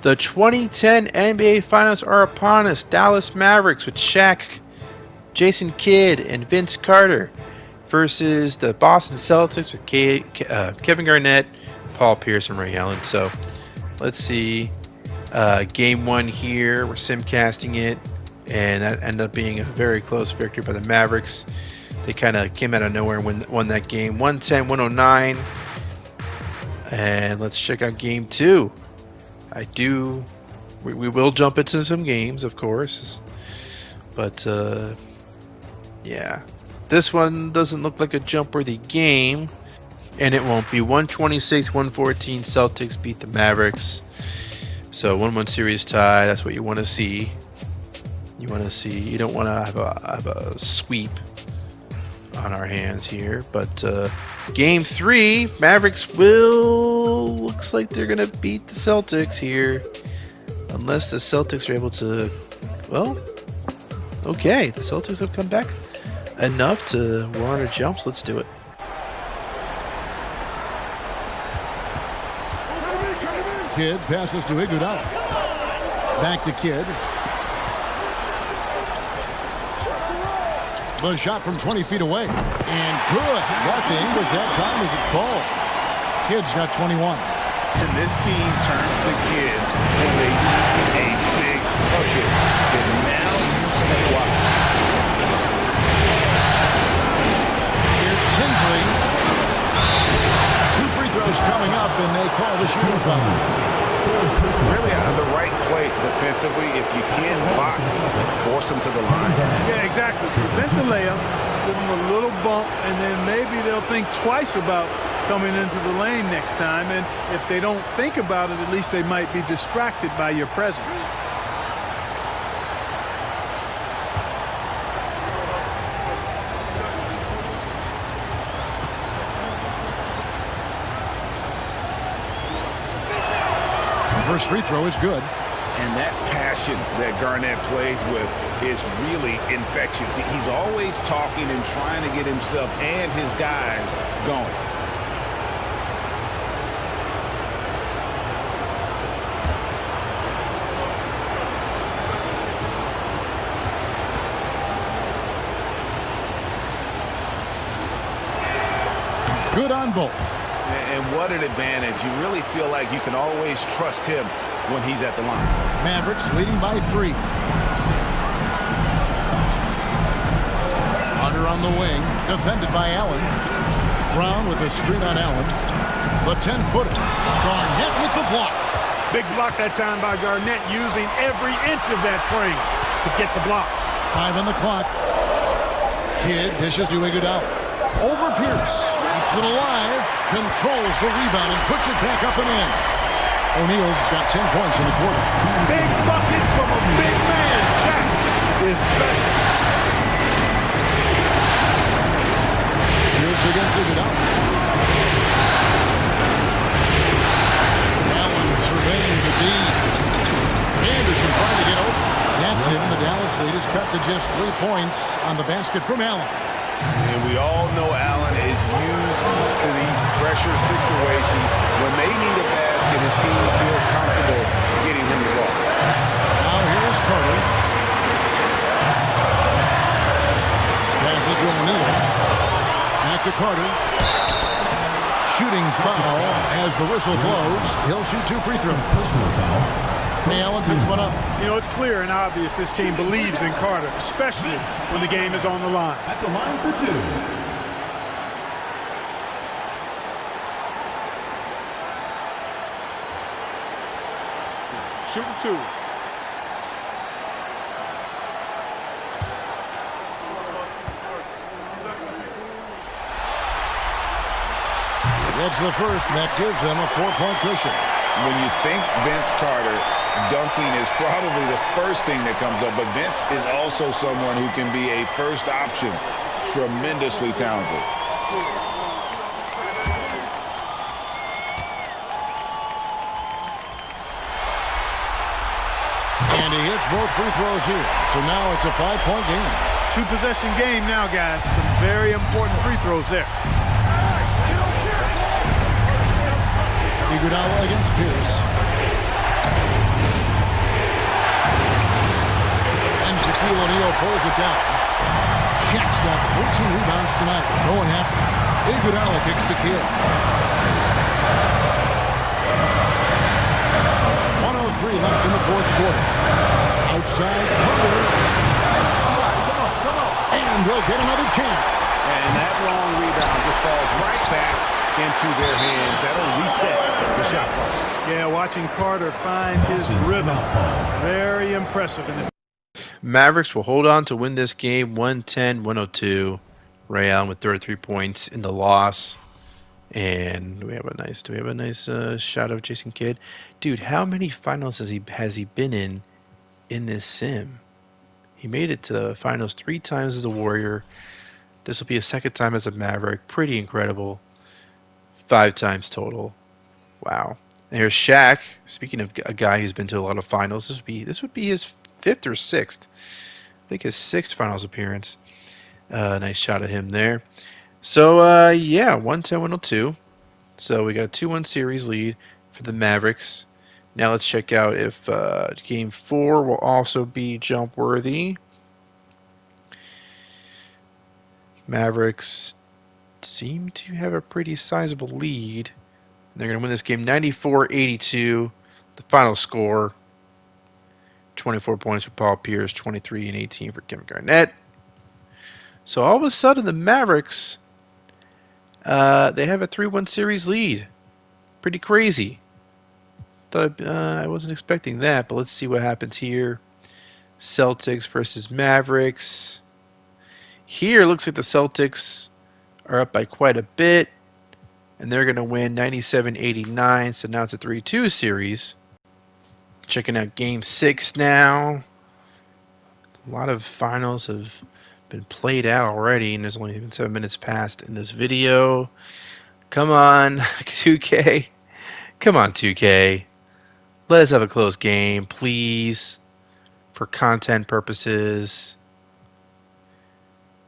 The 2010 NBA Finals are upon us. Dallas Mavericks with Shaq, Jason Kidd, and Vince Carter versus the Boston Celtics with Kevin Garnett, Paul Pierce, and Ray Allen. So let's see. Game 1 here. We're simcasting it, and that ended up being a very close victory by the Mavericks. They kind of came out of nowhere and won that game 110-109. And let's check out game 2. We will jump into some games, of course, but yeah, this one doesn't look like a jump-worthy game, and it won't be. 126-114 Celtics beat the Mavericks, so 1-1 series tie. That's what you want to see. You don't want to have a sweep on our hands here. But game 3, Mavericks looks like they're gonna beat the Celtics here, unless the Celtics are able to. Well, okay, the Celtics have come back enough to warrant a jump. So let's do it. Kidd passes to Iguodala. Back to Kidd. The shot from 20 feet away. And good. Nothing was that time as it falls. Kidd's got 21. And this team turns to Kidd when they need a big bucket. And now you see why. Here's Tinsley. 2 free throws coming up, and they call the shooting foul. Really the right play defensively. If you can't block, force them to the line. Yeah, exactly. Prevent the layup, give them a little bump, and then maybe they'll think twice about coming into the lane next time. And if they don't think about it, at least they might be distracted by your presence. First free throw is good. And that passion that Garnett plays with is really infectious. He's always talking and trying to get himself and his guys going. Good on both. And what an advantage. You really feel like you can always trust him when he's at the line. Mavericks leading by 3. Hunter on the wing, defended by Allen. Brown with the screen on Allen. The 10-footer. Garnett with the block. Big block that time by Garnett, using every inch of that frame to get the block. 5 on the clock. Kidd dishes to Iguodala. Over Pierce. Keeps it alive. Controls the rebound and puts it back up and in. O'Neal's got 10 points in the quarter. Big bucket from a big man. Shaq is special. Pierce against Iguodala. Allen surveying the D. Anderson trying to get open. That's it. The Dallas lead is cut to just 3 points on the basket from Allen. And we all know Allen is used to these pressure situations. When they need a basket, his team feels comfortable getting him the ball. Now here's Carter. Passes to O'Neal. Back to Carter. Shooting foul as the whistle blows. He'll shoot 2 free throws. Allen picks one up. You know, it's clear and obvious this team believes in Carter, especially when the game is on the line. At the line for 2. Shooting 2. That's the first, and that gives them a 4-point cushion. When you think Vince Carter, dunking is probably the first thing that comes up, but Vince is also someone who can be a first option. Tremendously talented. And he hits both free throws here. So now it's a 5-point game. 2-possession game now, guys. Some very important free throws there. Iguodala against Pierce. O'Neal pulls it down. Shaq's got 14 rebounds tonight. Going after. Iguodala kicks to Kidd. 1:03 left in the fourth quarter. Outside Carter. And they'll get another chance. And that long rebound just falls right back into their hands. That'll reset the shot clock. Yeah, watching Carter find his rhythm. Very impressive. Mavericks will hold on to win this game 110-102. Ray Allen with 33 points in the loss. And do we have a nice shot of Jason Kidd? Dude, how many finals has he been in this sim? He made it to the finals 3 times as a Warrior. This will be a second time as a Maverick. Pretty incredible. 5 times total. Wow. And here's Shaq. Speaking of a guy who's been to a lot of finals, this would be his 5th or 6th. I think his 6th finals appearance. Nice shot of him there. So, yeah, 110-102. So we got a 2-1 series lead for the Mavericks. Now let's check out if Game 4 will also be jump worthy. Mavericks seem to have a pretty sizable lead. They're going to win this game 94-82. The final score, 24 points for Paul Pierce, 23 and 18 for Kevin Garnett. So all of a sudden the Mavericks, they have a 3-1 series lead. Pretty crazy. Thought I wasn't expecting that, but let's see what happens here. Celtics versus Mavericks. Here, it looks like the Celtics are up by quite a bit, and they're going to win 97-89, so now it's a 3-2 series. Checking out Game 6 now. A lot of finals have been played out already, and there's only been 7 minutes passed in this video. Come on, 2K. Come on, 2K. Let us have a close game, please, for content purposes.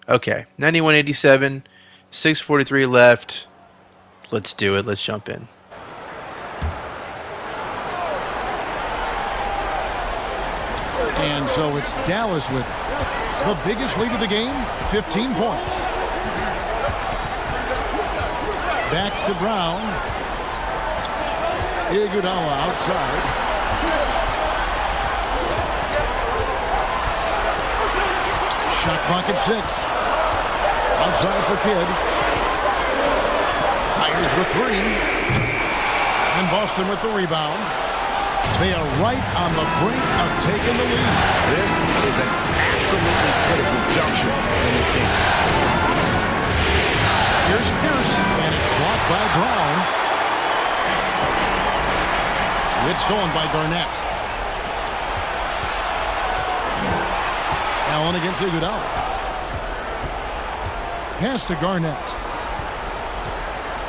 Okay, 91-87, 6:43 left. Let's do it. Let's jump in. And so it's Dallas with it. The biggest lead of the game, 15 points. Back to Brown. Iguodala outside. Shot clock at 6. Outside for Kidd. Fires the 3. And Boston with the rebound. They are right on the brink of taking the lead. This is an absolutely critical juncture in this game. Here's Pierce, and it's blocked by Brown. It's stolen by Garnett. Allen against Iguodala. Pass to Garnett.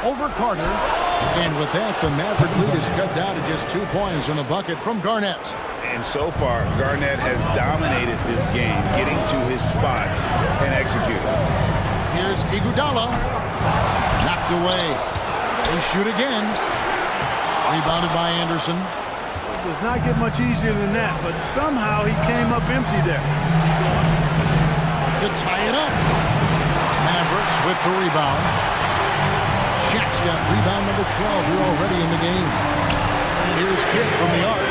Over Carter. And with that, the Maverick lead is cut down to just 2 points in the bucket from Garnett. And so far, Garnett has dominated this game, getting to his spots and executing. Here's Iguodala. Knocked away. They shoot again. Rebounded by Anderson. It does not get much easier than that, but somehow he came up empty there. To tie it up. Mavericks with the rebound. Shaq's got rebound number 12 here already in the game. Here's Kidd from the arc.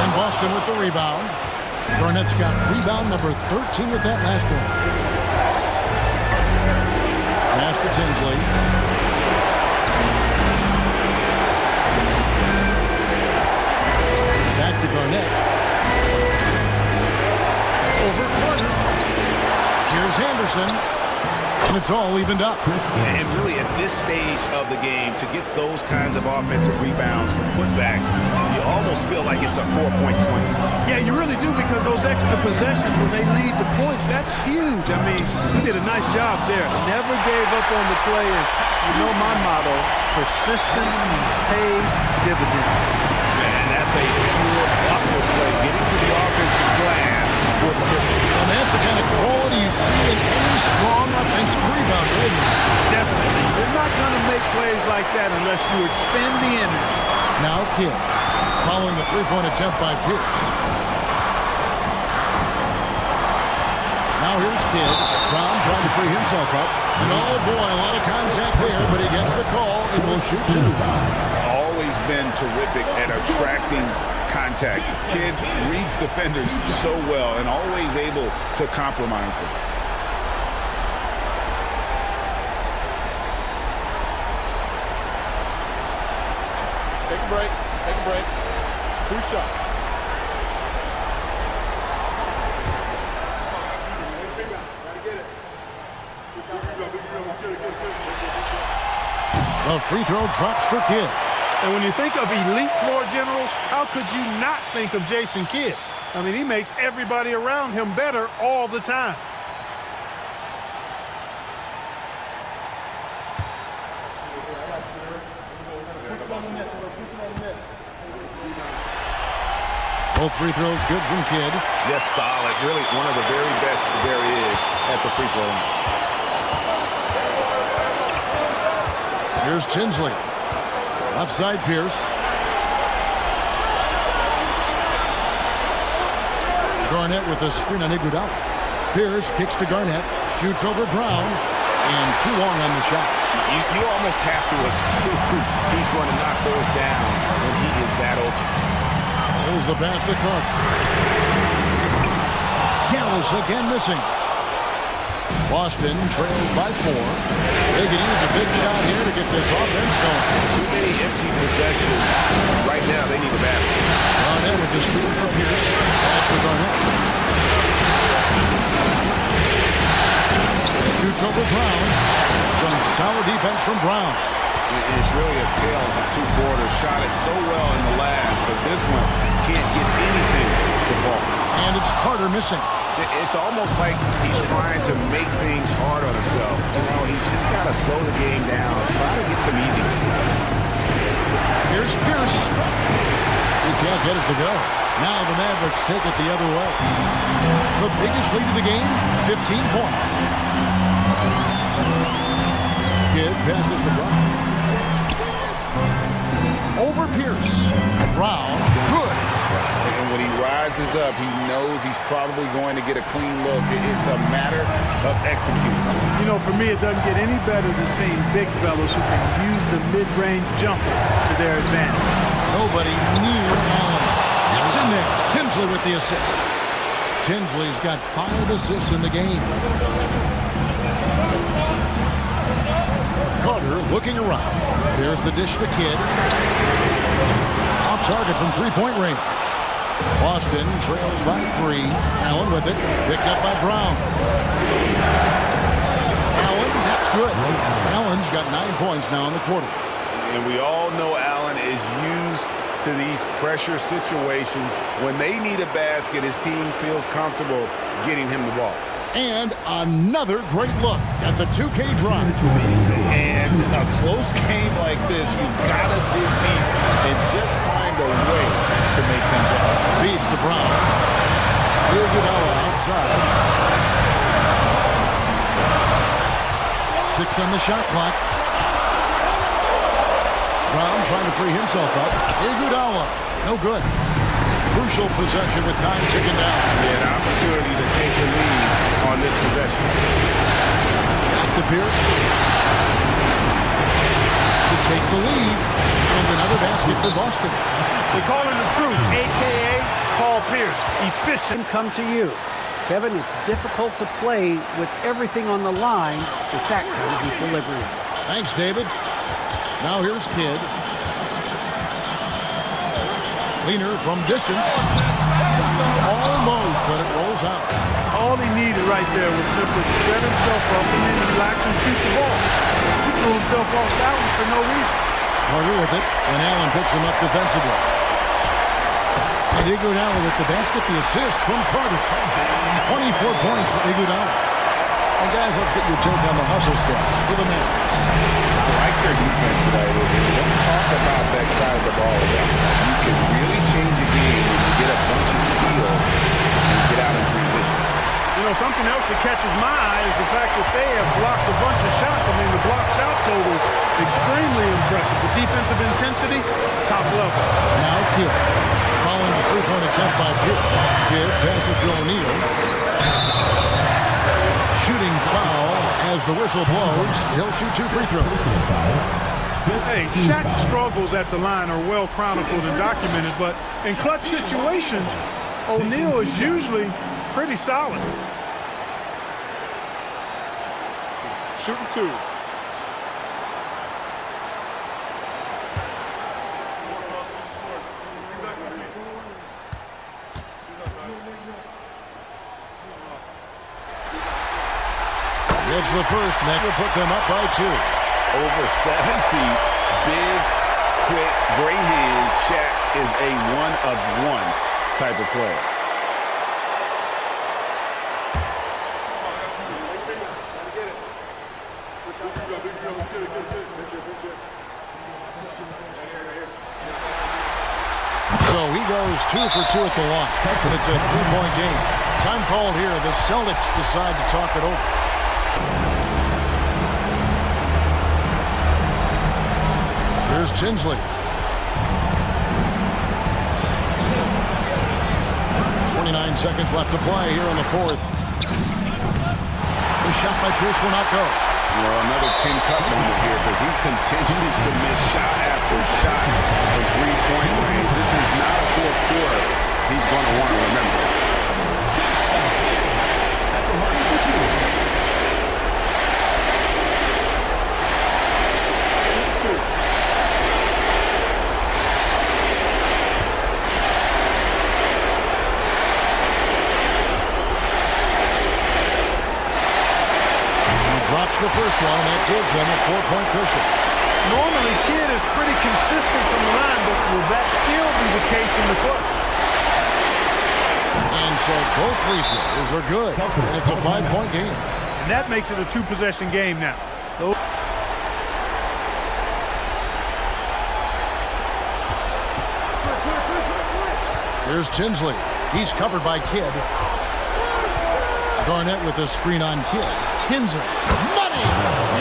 And Boston with the rebound. Garnett's got rebound number 13 with that last one. Pass to Tinsley. Back to Garnett. Over Carter. Here's Henderson. And it's all evened up. And really at this stage of the game, to get those kinds of offensive rebounds from putbacks, you almost feel like it's a 4-point swing. Yeah, you really do, because those extra possessions when they lead to points, that's huge. I mean, he did a nice job there. Never gave up on the play. And you know my motto, persistence pays dividends. And that's a pure hustle play, getting to the offensive glass for the tip. And that's the kind of quality you see in any strong offensive rebound, isn't it? Definitely. You're not going to make plays like that unless you expend the energy. Now Kidd, following the three-point attempt by Pierce. Now here's Kidd. Brown trying to free himself up. And oh boy, a lot of contact there, but he gets the call and will shoot two. Always been terrific at attracting contact. Kidd reads defenders so well and always able to compromise them. Take a break. Take a break. 2 shots. The free throw drops for Kidd. And when you think of elite floor generals, how could you not think of Jason Kidd? I mean, he makes everybody around him better all the time. Both free throws good from Kidd. Just solid. Really one of the very best there is at the free throw line. Here's Tinsley. Left side, Pierce. Garnett with a screen on Iguodala. Pierce kicks to Garnett. Shoots over Brown. And too long on the shot. You almost have to assume he's going to knock those down when he is that open. There's the pass to Clark. Dallas again missing. Boston trails by 4. They can use a big shot here to get this offense going. Too many empty possessions. Right now, they need a basket. Garnett with the screen for Pierce. Pass for Garnett. Shoots over Brown. Some solid defense from Brown. It's really a tale of the 2 quarters. Shot it so well in the last, but this one can't get anything to fall. And it's Carter missing. It's almost like he's trying to make things hard on himself. You know, he's just got to slow the game down, try to get some easy. Here's Pierce. He can't get it to go. Now the Mavericks take it the other way. The biggest lead of the game, 15 points. Kidd passes to Brown. Over Pierce. Brown, good. And when he rises up, he knows he's probably going to get a clean look. It's a matter of executing. You know, for me, it doesn't get any better than seeing big fellas who can use the mid-range jumper to their advantage. Nobody near Allen. It's in there. Tinsley with the assist. Tinsley's got 5 assists in the game. Carter looking around. There's the dish to Kidd. Off target from three-point range. Boston trails by 3. Allen with it. Picked up by Brown. Allen, that's good. Allen's got 9 points now in the quarter. And we all know Allen is used to these pressure situations. When they need a basket, his team feels comfortable getting him the ball. And another great look at the 2K drive. And a close game like this, you've got to dig deep and just find a way to make things happen. Feeds to Brown. Iguodala outside. 6 on the shot clock. Brown trying to free himself up. Iguodala, no good. Crucial possession with time ticking down. An opportunity to take the lead on this possession. Back to Pierce. To take the lead. And another basket for Boston. They call him the truth, a.k.a. Paul Pierce. Efficient. Come to you. Kevin, it's difficult to play with everything on the line with that kind of equilibrium. Thanks, David. Now here's Kidd. Leaner from distance. Almost, but it rolls out. All he needed right there was simply to set himself up and then relax and shoot the ball. He threw himself off balance for no reason. Carter with it, and Allen picks him up defensively. And Iguodala with the basket, the assist from Carter. 24 points for Iguodala. And guys, let's get your take on the hustle stats for the Mavericks. I like their defense today. We don't talk about that side of the ball enough. You can really change a game when you get a bunch of steals and get out in transition. You know, something else that catches my eye is the fact that they have blocked a bunch of shots. I mean, the block shot total is extremely impressive. The defensive intensity, top level. Now Kidd. Following the three-point attempt by Pierce. Kidd passes to O'Neal. as the whistle blows. He'll shoot 2 free throws. Hey, Shaq's struggles at the line are well chronicled and documented, but in clutch situations, O'Neal is usually pretty solid. Shooting 2. It's the first, and that will put them up by 2. Over 7 feet, big, quick, great hands. Shaq is a one-of-one type of player. So he goes 2 for 2 at the line. And it's a 3-point game. Time called here. The Celtics decide to talk it over. Here's Tinsley. 29 seconds left to play here in the 4th. The shot by Pierce will not go. Well, another Tim Cup moment here because he continues to miss shot after shot from three-point range. This is not a 4th quarter he's going to want to remember. Drops the first one, and that gives them a 4-point cushion. Normally, Kidd is pretty consistent from the line, but will that still be the case in the clutch? And so both free throws are good. And it's a 5-point game. And that makes it a 2-possession game now. Here's Tinsley. He's covered by Kidd. Garnett with a screen on Kidd. Tinsley, money!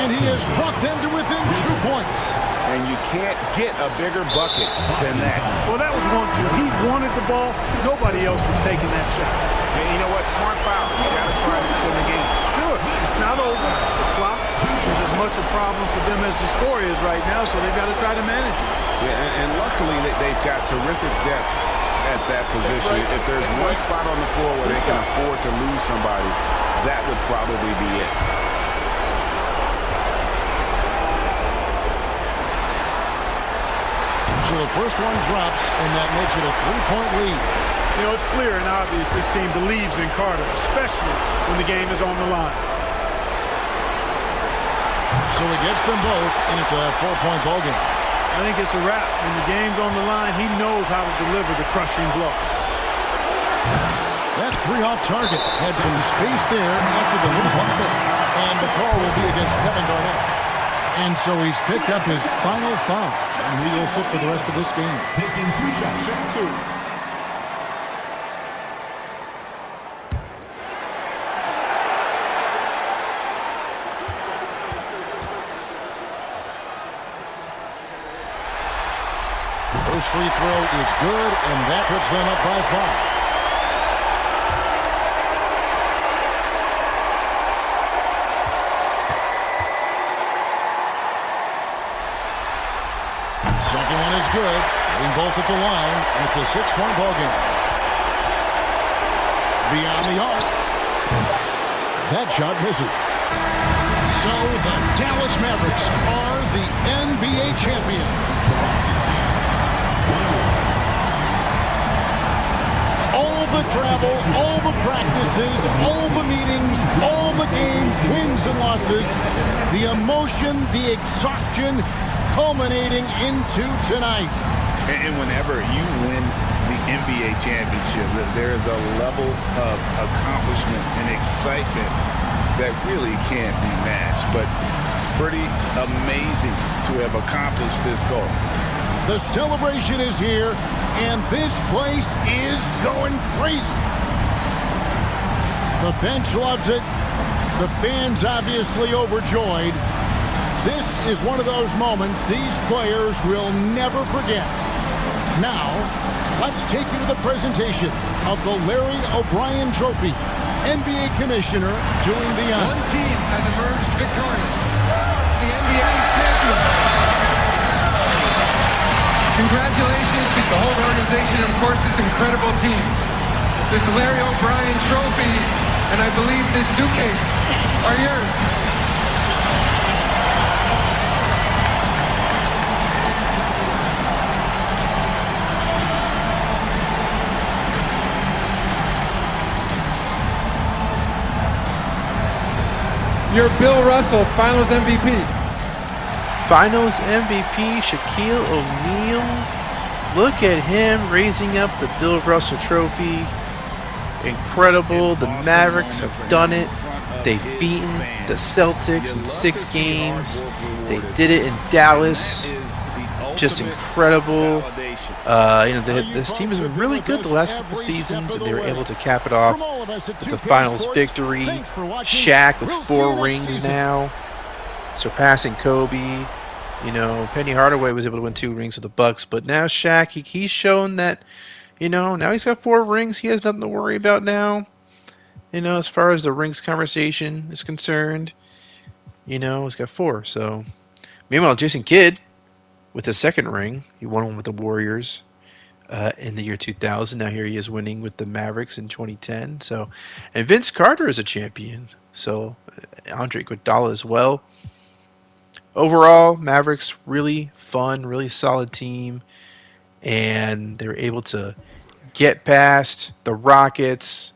And he has brought them to within 2 points. And you can't get a bigger bucket than that. Well, that was 1-2. He wanted the ball. Nobody else was taking that shot. And you know what? Smart foul. You got to try to extend the game. Sure. It's not over. The clock is as much a problem for them as the score is right now, so they've got to try to manage it. Yeah, and luckily they've got terrific depth at that position. If there's one spot on the floor where they can afford to lose somebody, that would probably be it. So the first one drops, and that makes it a 3-point lead. You know, it's clear and obvious this team believes in Carter, especially when the game is on the line. So he gets them both, and it's a 4-point ball game. I think it's a wrap. When the game's on the line, he knows how to deliver the crushing blow. That 3 off target had some space there after the little bump fake. And the call will be against Kevin Garnett. And so he's picked up his final foul, and he will sit for the rest of this game. Taking 2 shots. Shot 2. First free throw is good, and that puts them up by 5. Second one is good. Getting both at the line, and it's a 6-point ball game. Beyond the arc. That shot misses. So the Dallas Mavericks are the NBA champions. All the travel, all the practices, all the meetings, all the games, wins and losses, the emotion, the exhaustion, culminating into tonight. And whenever you win the NBA championship, there is a level of accomplishment and excitement that really can't be matched. But pretty amazing to have accomplished this goal. The celebration is here, and this place is going crazy. The bench loves it. The fans obviously overjoyed. This is one of those moments these players will never forget. Now, let's take you to the presentation of the Larry O'Brien Trophy. NBA Commissioner doing the honors. One team has emerged victorious. The NBA champions. Congratulations to the whole organization and, of course, this incredible team. This Larry O'Brien trophy and I believe this suitcase are yours. Your Bill Russell Finals MVP. Finals MVP, Shaquille O'Neal. Look at him raising up the Bill Russell trophy. Incredible. The Mavericks have done it. They've beaten the Celtics in 6 games. They did it in Dallas. Just incredible. This team has been really good the last couple seasons, and they were able to cap it off with the finals victory. Shaq with 4 rings now, surpassing Kobe. Penny Hardaway was able to win 2 rings with the Bucks, but now Shaq, he's shown that, now he's got 4 rings. He has nothing to worry about now. As far as the rings conversation is concerned, he's got 4. So, meanwhile, Jason Kidd, with his 2nd ring, he won one with the Warriors in the year 2000. Now here he is winning with the Mavericks in 2010. So, and Vince Carter is a champion. So, Andre Iguodala as well. Overall, Mavericks really fun, really solid team, and they were able to get past the Rockets,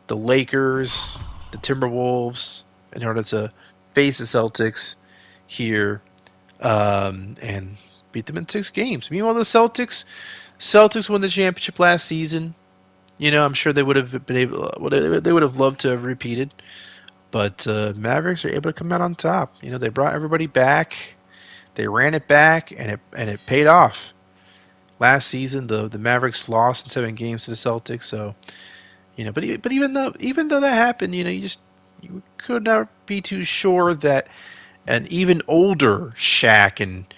the Lakers, the Timberwolves in order to face the Celtics here and beat them in 6 games. Meanwhile, the Celtics won the championship last season. I'm sure they would have been able. They would have loved to have repeated, but Mavericks are able to come out on top. They brought everybody back. They ran it back, and it paid off. Last season, the Mavericks lost in 7 games to the Celtics. So, but even though that happened, you could not be too sure that an even older Shaq and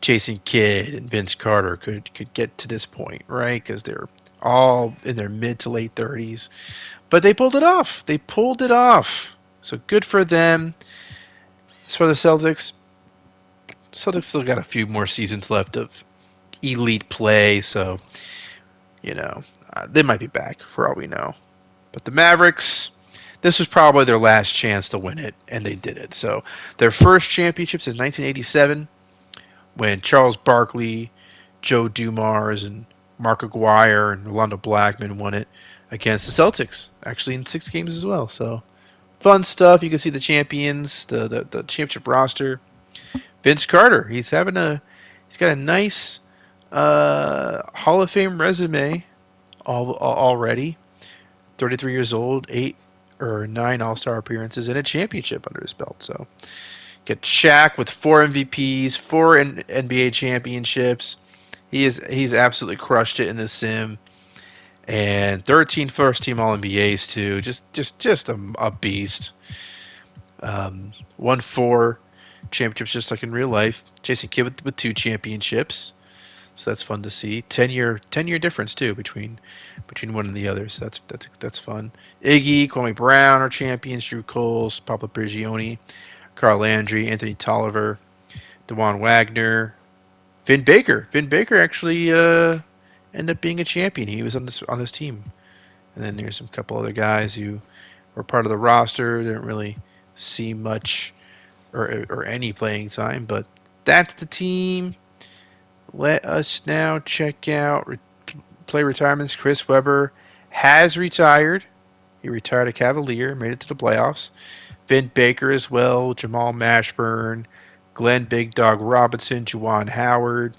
Jason Kidd and Vince Carter could get to this point, right? Because they're all in their mid to late 30s. But they pulled it off. So good for them. As for the Celtics still got a few more seasons left of elite play. So, they might be back for all we know. But the Mavericks, this was probably their last chance to win it, and they did it. So their first championship since 1987, when Charles Barkley, Joe Dumars, and Mark Aguirre and Rolando Blackman won it against the Celtics, actually in 6 games as well. So fun stuff. You can see the champions, the championship roster. Vince Carter, he's got a nice Hall of Fame resume already. 33 years old, 8 or 9 All-Star appearances, and a championship under his belt. So, get Shaq with 4 MVPs, 4 NBA championships. He's absolutely crushed it in the sim, and 13 first-team All-NBAs too. Just a beast. Won 4 championships just like in real life. Jason Kidd with 2 championships. So that's fun to see. 10-year difference too between one and the other. So that's fun. Iggy, Kwame Brown are champions. Drew Coles, Pablo Prigioni, Carl Landry, Anthony Tolliver, DeJuan Wagner, Vin Baker. Vin Baker actually ended up being a champion. He was on this team. And then there's a couple other guys who were part of the roster. Didn't really see much or any playing time, but that's the team. Let us now check out play retirements. Chris Webber has retired. He retired a Cavalier, made it to the playoffs. Vin Baker as well, Jamal Mashburn, Glenn Big Dog Robinson, Juwan Howard,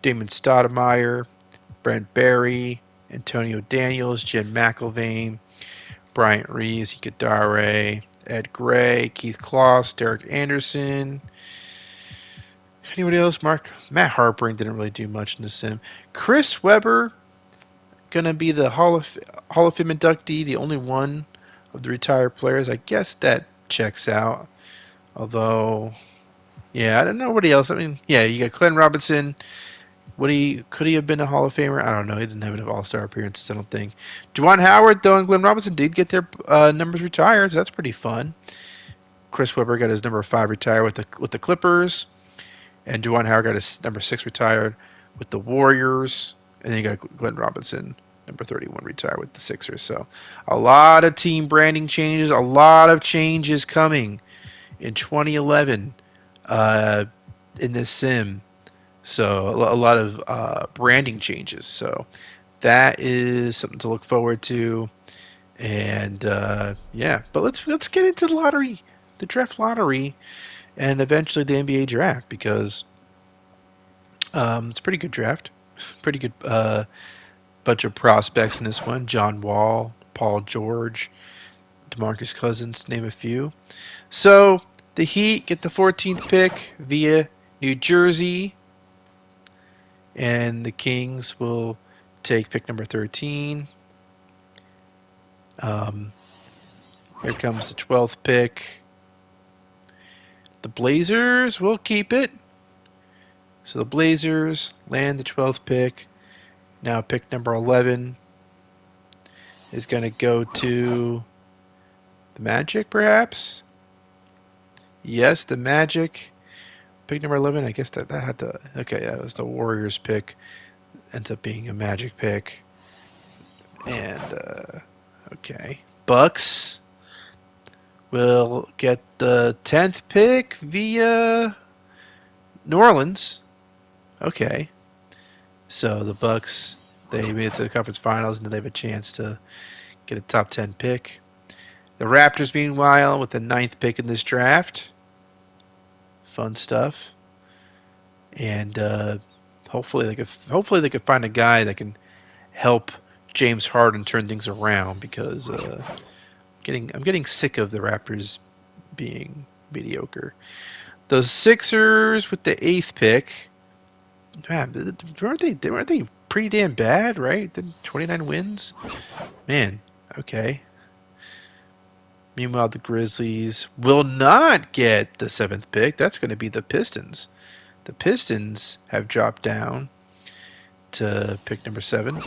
Damon Stoudemire, Brent Berry, Antonio Daniels, Jim McIlvaine, Bryant Reeves, Iguodala, Ed Gray, Keith Kloss, Derek Anderson. Anybody else? Matt Harpering didn't really do much in the sim. Chris Webber, gonna be the Hall of Fame inductee, the only one of the retired players. I guess that checks out. Although, yeah, I don't know nobody else. I mean, yeah, you got Glenn Robinson, Could he have been a Hall of Famer? I don't know. He didn't have enough All-Star appearances, I don't think. Juwan Howard, though, and Glenn Robinson did get their numbers retired, so that's pretty fun. Chris Webber got his number 5 retired with the Clippers, and Juwan Howard got his number 6 retired with the Warriors, and then you got Glenn Robinson, number 31, retired with the Sixers. So a lot of team branding changes, a lot of changes coming in 2011 in this sim. So a lot of branding changes. So that is something to look forward to. And yeah, but let's get into the lottery, the draft lottery, and eventually the NBA draft, because it's a pretty good draft, pretty good bunch of prospects in this one. John Wall, Paul George, DeMarcus Cousins, to name a few. So the Heat get the 14th pick via New Jersey. And the Kings will take pick number 13. Here comes the 12th pick. The Blazers will keep it. So the Blazers land the 12th pick. Now pick number 11 is going to go to the Magic, perhaps? Yes, the Magic. Pick number 11, I guess that had to... Okay, that was the Warriors pick. Ends up being a Magic pick. And, okay. Bucks will get the 10th pick via New Orleans. Okay. So the Bucks, they made it to the conference finals, and they have a chance to get a top 10 pick. The Raptors, meanwhile, with the 9th pick in this draft. Fun stuff, and hopefully they could find a guy that can help James Harden turn things around, because I'm getting sick of the Raptors being mediocre. The Sixers with the 8th pick, man, weren't they pretty damn bad, right? 29 wins, man. Okay. Meanwhile, the Grizzlies will not get the 7th pick. That's going to be the Pistons. The Pistons have dropped down to pick number 7.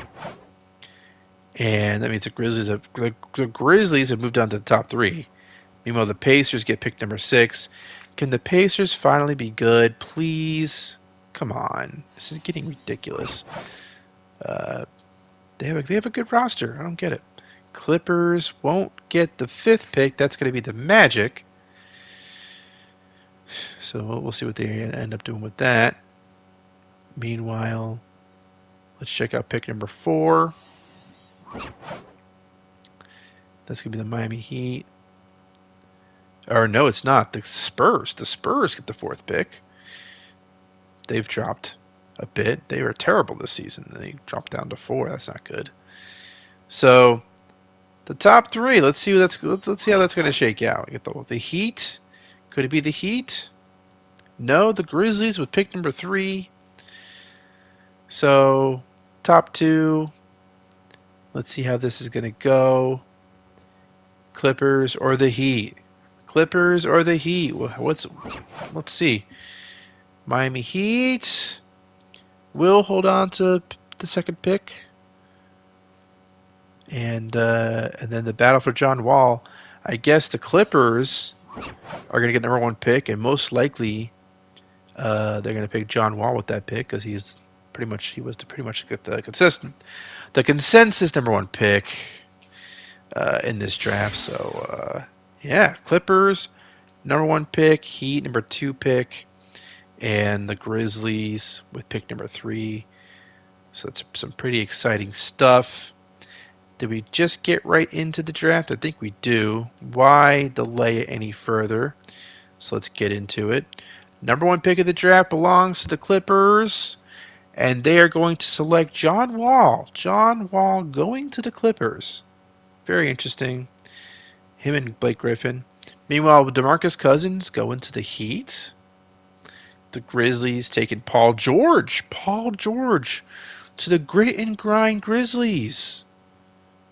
And that means the Grizzlies have moved on to the top 3. Meanwhile, the Pacers get pick number 6. Can the Pacers finally be good? Please? Come on. This is getting ridiculous. They have a good roster. I don't get it. Clippers won't get the 5th pick. That's going to be the Magic. So we'll see what they end up doing with that. Meanwhile, let's check out pick number 4. That's going to be the Miami Heat. Or no, it's not. The Spurs. The Spurs get the 4th pick. They've dropped a bit. They were terrible this season. They dropped down to 4. That's not good. So the top 3. Let's see how that's going to shake out. We get the Heat. Could it be the Heat? No, the Grizzlies with pick number 3. So top 2. Let's see how this is going to go. Clippers or the Heat? Clippers or the Heat? Let's see. Miami Heat will hold on to the 2nd pick. And then the battle for John Wall. I guess the Clippers are going to get number 1 pick, and most likely they're going to pick John Wall with that pick, because he was pretty much the consensus number 1 pick in this draft. So yeah, Clippers number 1 pick, Heat number 2 pick, and the Grizzlies with pick number 3. So that's some pretty exciting stuff. Did we just get right into the draft? I think we do. Why delay it any further? So let's get into it. Number 1 pick of the draft belongs to the Clippers, and they are going to select John Wall. John Wall going to the Clippers. Very interesting. Him and Blake Griffin. Meanwhile, DeMarcus Cousins going to the Heat. The Grizzlies taking Paul George. Paul George to the Grit and Grind Grizzlies.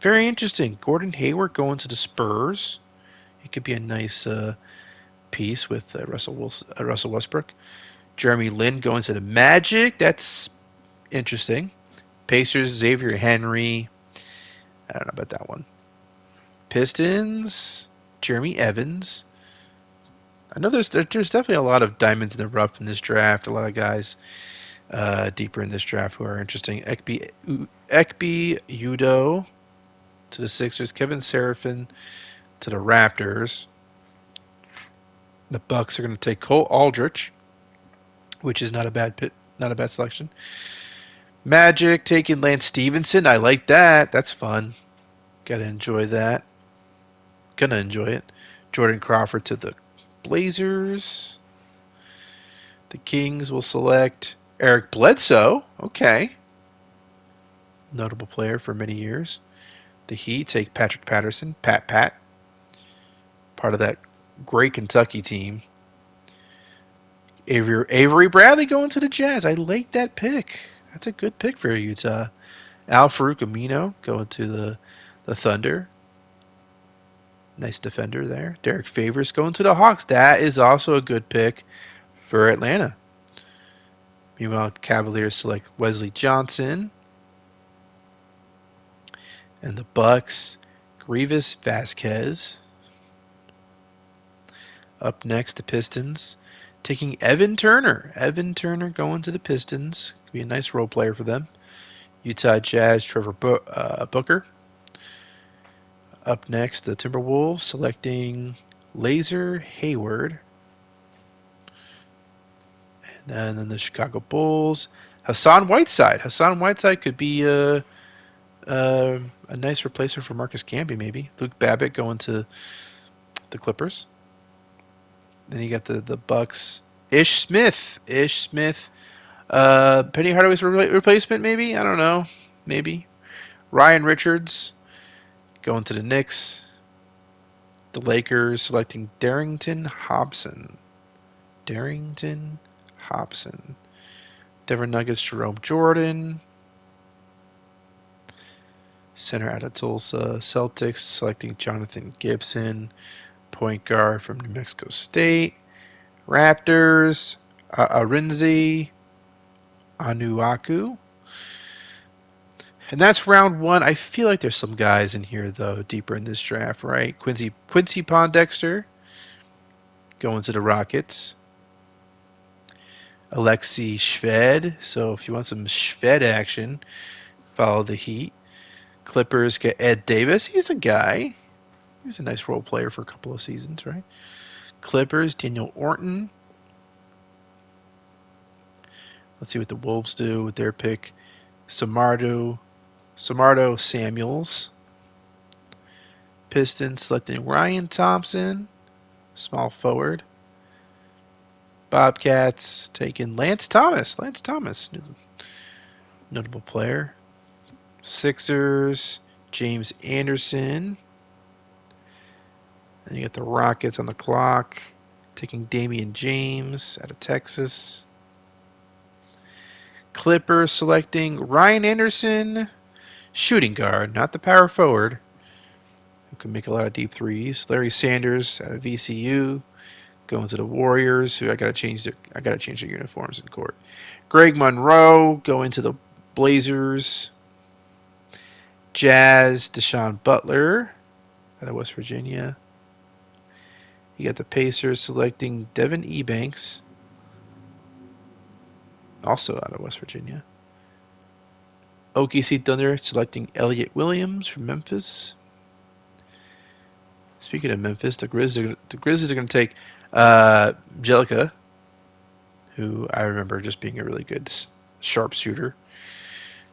Very interesting. Gordon Hayward going to the Spurs. It could be a nice piece with Russell Westbrook. Jeremy Lin going to the Magic. That's Interesting. Pacers, Xavier Henry. I don't know about that one. Pistons, Jeremy Evans. I know there's definitely a lot of diamonds in the rough in this draft. A lot of guys deeper in this draft who are interesting. Ekpe Udo to the Sixers. Kevin Seraphin to the Raptors. The Bucks are going to take Cole Aldrich, which is not a bad selection. Magic taking Lance Stevenson. I like that. That's fun. Gotta enjoy that. Gonna enjoy it. Jordan Crawford to the Blazers. The Kings will select Eric Bledsoe. Okay. Notable player for many years. The Heat take Patrick Patterson. Pat. Part of that great Kentucky team. Avery Bradley going to the Jazz. I like that pick. That's a good pick for Utah. Al Farouk Amino going to the Thunder. Nice defender there. Derek Favors going to the Hawks. That is also a good pick for Atlanta. Meanwhile, Cavaliers select Wesley Johnson. And the Bucks, Grievous Vasquez. Up next, the Pistons taking Evan Turner. Evan Turner going to the Pistons. Could be a nice role player for them. Utah Jazz, Trevor Booker. Up next, the Timberwolves selecting Laser Hayward. And then the Chicago Bulls, Hassan Whiteside. Hassan Whiteside could be a nice replacement for Marcus Camby, maybe. Luke Babbitt going to the Clippers. Then you got the Bucks. Ish Smith. Penny Hardaway's replacement, maybe? I don't know. Maybe. Ryan Richards going to the Knicks. The Lakers selecting Darrington Hobson. Denver Nuggets, Jerome Jordan. Center out of Tulsa. Celtics selecting Jonathan Gibson. Point guard from New Mexico State. Raptors, Arinze Anuaku. And that's round one. I feel like there's some guys in here, though, deeper in this draft, right? Quincy Pondexter going to the Rockets. Alexei Shved. So if you want some Shved action, follow the Heat. Clippers get Ed Davis. He's a guy. He was a nice role player for a couple of seasons, right? Clippers, Daniel Orton. Let's see what the Wolves do with their pick. Samardo Samuels. Pistons selecting Ryan Thompson, small forward. Bobcats taking Lance Thomas, notable player. Sixers, James Anderson. And you got the Rockets on the clock, taking Damian James out of Texas. Clippers selecting Ryan Anderson, shooting guard, not the power forward, who can make a lot of deep threes. Larry Sanders out of VCU, going to the Warriors, who I gotta change their uniforms in court. Greg Monroe going to the Blazers. Jazz, Deshaun Butler out of West Virginia. You got the Pacers selecting Devin Ebanks, also out of West Virginia. OKC Thunder selecting Elliott Williams from Memphis. Speaking of Memphis, the Grizzlies are going to take Jellica, who I remember just being a really good sharpshooter,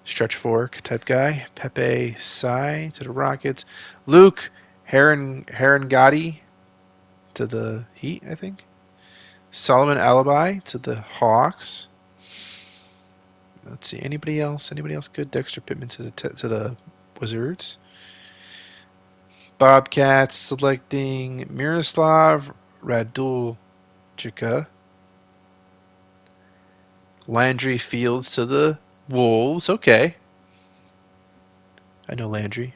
stretch fork type guy. Pepe Sai to the Rockets. Luke Herangati to the Heat, I think. Solomon Alibi to the Hawks. Let's see, anybody else? Good? Dexter Pittman to the Wizards. Bobcats selecting Miroslav Raduljica. Landry Fields to the Wolves. Okay. I know Landry.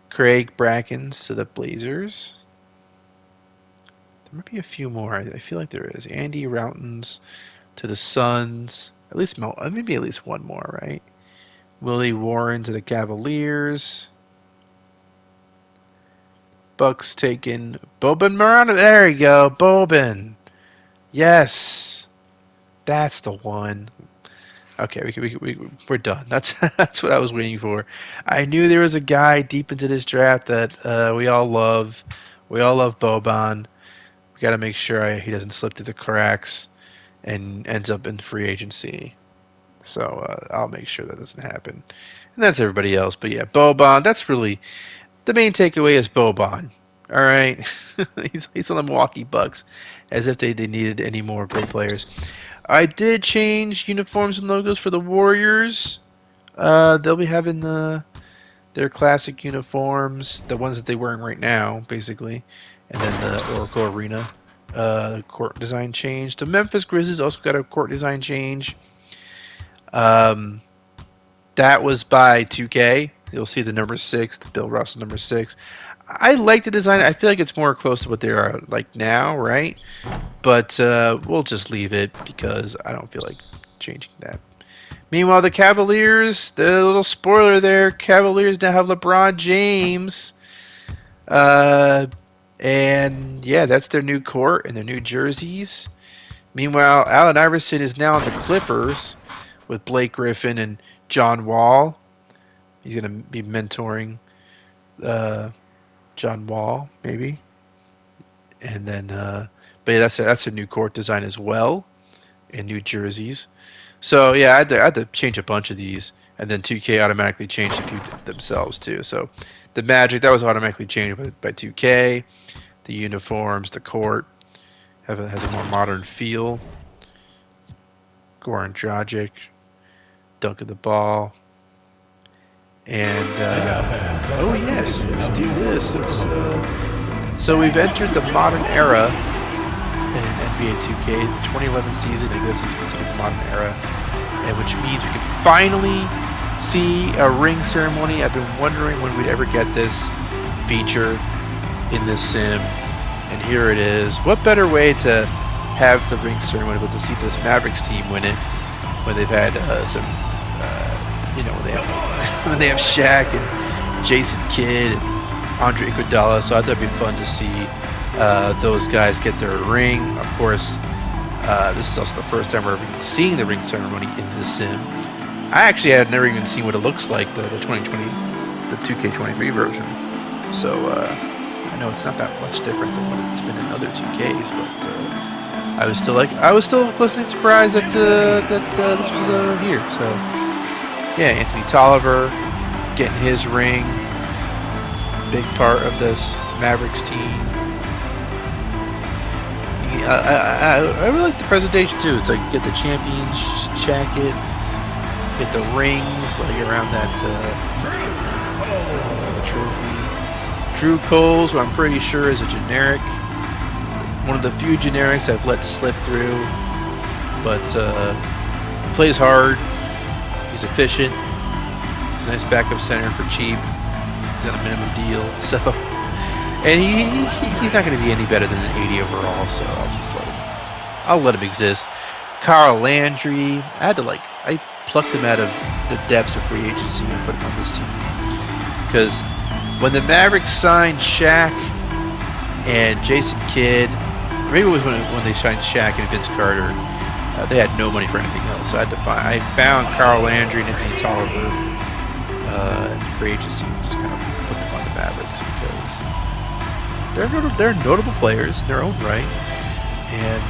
Craig Brackens to the Blazers. There might be a few more. I feel like there is. Andy Routens to the Suns. At least maybe at least one more, right? Willie Warren to the Cavaliers. Bucks taking Boban Marano. There you go, Boban. Yes, that's the one. Okay, we're done. That's what I was waiting for. I knew there was a guy deep into this draft that we all love. We all love Boban. We got to make sure he doesn't slip through the cracks and ends up in free agency. So I'll make sure that doesn't happen. And that's everybody else. But yeah, Boban, that's really the main takeaway is Boban. All right? he's on the Milwaukee Bucks as if they needed any more great players. I did change uniforms and logos for the Warriors. They'll be having their classic uniforms, the ones that they're wearing right now, basically. And then the Oracle Arena court design change. The Memphis Grizzlies also got a court design change. That was by 2K. You'll see the number 6, the Bill Russell number 6. I like the design. I feel like it's more close to what they are like now, right? But we'll just leave it because I don't feel like changing that. Meanwhile, the Cavaliers, the little spoiler there, Cavaliers now have LeBron James. And yeah, that's their new court and their new jerseys. Meanwhile, Allen Iverson is now on the Clippers with Blake Griffin and John Wall. He's going to be mentoring John Wall, maybe. And then, but yeah, that's a new court design as well, and new jerseys. So yeah, I had to change a bunch of these, and then 2K automatically changed a few themselves too. So the Magic, that was automatically changed by 2K. The uniforms, the court has a more modern feel. Goran Dragic dunking the ball. And oh yes, let's do this. So we've entered the modern era in NBA 2K, the 2011 season. I guess it's considered the modern era, and which means we can finally see a ring ceremony. I've been wondering when we'd ever get this feature in this sim, and here it is. What better way to have the ring ceremony but to see this Mavericks team win it when they've had some. When they have Shaq and Jason Kidd and Andre Iguodala, so I thought it'd be fun to see those guys get their ring. Of course, this is also the first time we're ever seeing the ring ceremony in this sim. I actually had never even seen what it looks like, the 2020, the 2K23 version. So I know it's not that much different than what it's been in other 2Ks, but I was still pleasantly surprised that this was here. So. Yeah, Anthony Tolliver getting his ring. Big part of this Mavericks team. I really like the presentation too. It's like get the champion's jacket, get the rings like around that trophy. Drew Coles, who I'm pretty sure is a generic. One of the few generics I've let slip through, but he plays hard. He's efficient. He's a nice backup center for cheap. He's on a minimum deal, so and he's not going to be any better than an 80 overall. So I'll let him exist. Carl Landry, I plucked him out of the depths of free agency and put him on this team because when the Mavericks signed Shaq and Jason Kidd, or maybe it was when they signed Shaq and Vince Carter. They had no money for anything else, so I found Carl Landry and Anthony Tolliver in free agency and just kind of put them on the Mavericks because they're notable players in their own right, and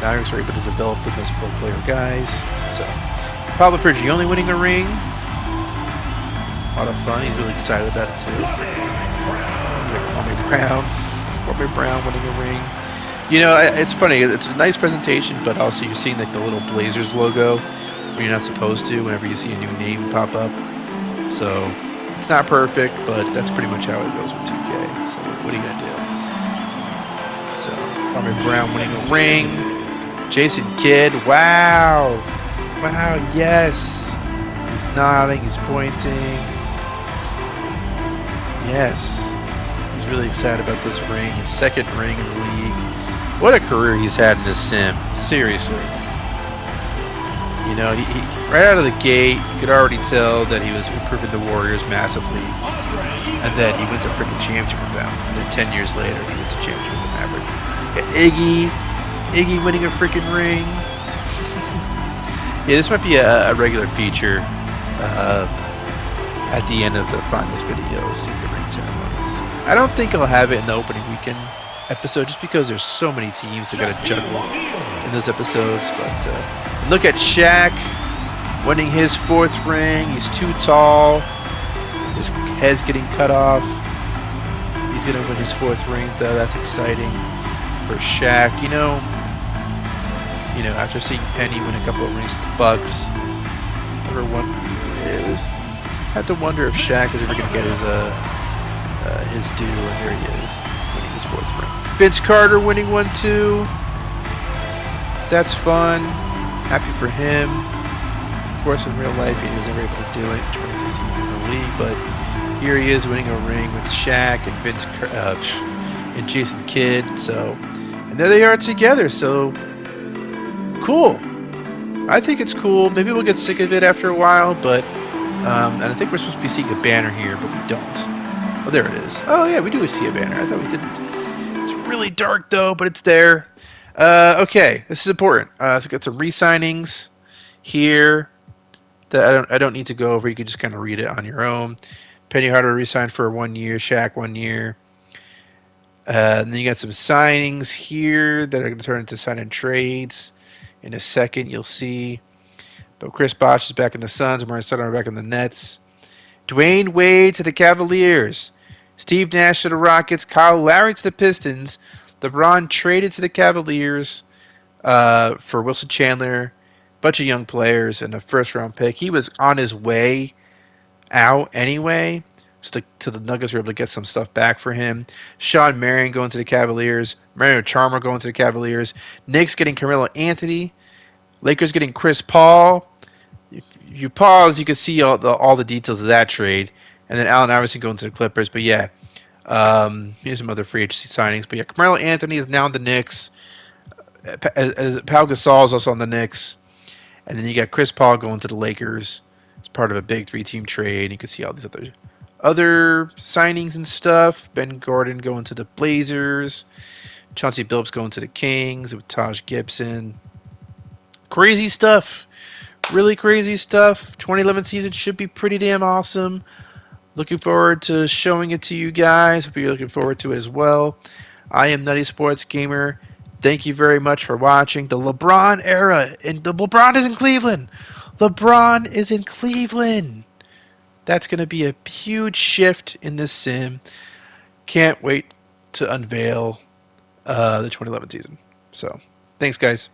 Mavericks are able to develop them as role player guys. So Pablo Prigioni winning a ring, a lot of fun. He's really excited about it too. Kwame Brown winning a ring. You know, it's funny. It's a nice presentation, but also you're seeing like the little Blazers logo when you're not supposed to. Whenever you see a new name pop up, so it's not perfect, but that's pretty much how it goes with 2K. So what are you gonna do? So Kwame Brown winning a ring. Jason Kidd, wow, yes. He's nodding. He's pointing. Yes, he's really excited about this ring. His second ring in the league. What a career he's had in this sim. Seriously. You know, he right out of the gate, you could already tell that he was improving the Warriors massively. And then he wins a freaking championship with them. And then 10 years later, he wins a championship with the Mavericks. Iggy winning a freaking ring. Yeah, this might be a regular feature at the end of the finals videos, the ring ceremony. I don't think I'll have it in the opening weekend episode just because there's so many teams that got to juggle in those episodes. But look at Shaq winning his 4th ring. He's too tall. His head's getting cut off. He's going to win his 4th ring, though. That's exciting for Shaq. You know, after seeing Penny win a couple of rings with the Bucks, had to wonder if Shaq is ever going to get his due, and here he is, winning his 4th ring. Vince Carter winning one too. That's fun. Happy for him. Of course, in real life, he was never able to do it. 22 seasons in the league, but here he is winning a ring with Shaq and Vince and Jason Kidd. So, and there they are together. So cool. I think it's cool. Maybe we'll get sick of it after a while, but and I think we're supposed to be seeing a banner here, but we don't. Oh, there it is. Oh yeah, we do see a banner. I thought we didn't. It's really dark though, but it's there. Okay, this is important. So we got some re-signings here that I don't need to go over. You can just kind of read it on your own. Penny Hardaway re-signed for 1 year. Shaq 1 year. And then you got some signings here that are going to turn into sign-in trades. In a second, you'll see. But Chris Bosh is back in the Suns. And Marcus Stoudemire back in the Nets. Dwayne Wade to the Cavaliers. Steve Nash to the Rockets. Kyle Lowry to the Pistons. LeBron traded to the Cavaliers for Wilson Chandler. Bunch of young players and a first-round pick. He was on his way out anyway. So the Nuggets were able to get some stuff back for him. Sean Marion going to the Cavaliers. Mario Chalmers going to the Cavaliers. Knicks getting Carmelo Anthony. Lakers getting Chris Paul. If you pause, you can see all the details of that trade. And then Allen Iverson going to the Clippers. But yeah, here's some other free agency signings. But yeah, Carmelo Anthony is now in the Knicks. Pau Gasol is also on the Knicks. And then you got Chris Paul going to the Lakers. It's part of a big 3-team trade. You can see all these other signings and stuff. Ben Gordon going to the Blazers. Chauncey Billups going to the Kings with Taj Gibson. Crazy stuff. Really crazy stuff. 2011 season should be pretty damn awesome. Looking forward to showing it to you guys. Hope you're looking forward to it as well. I am Nutty Sports Gamer. Thank you very much for watching the LeBron era. And the LeBron is in Cleveland. LeBron is in Cleveland. That's going to be a huge shift in this sim. Can't wait to unveil the 2011 season. So, thanks, guys.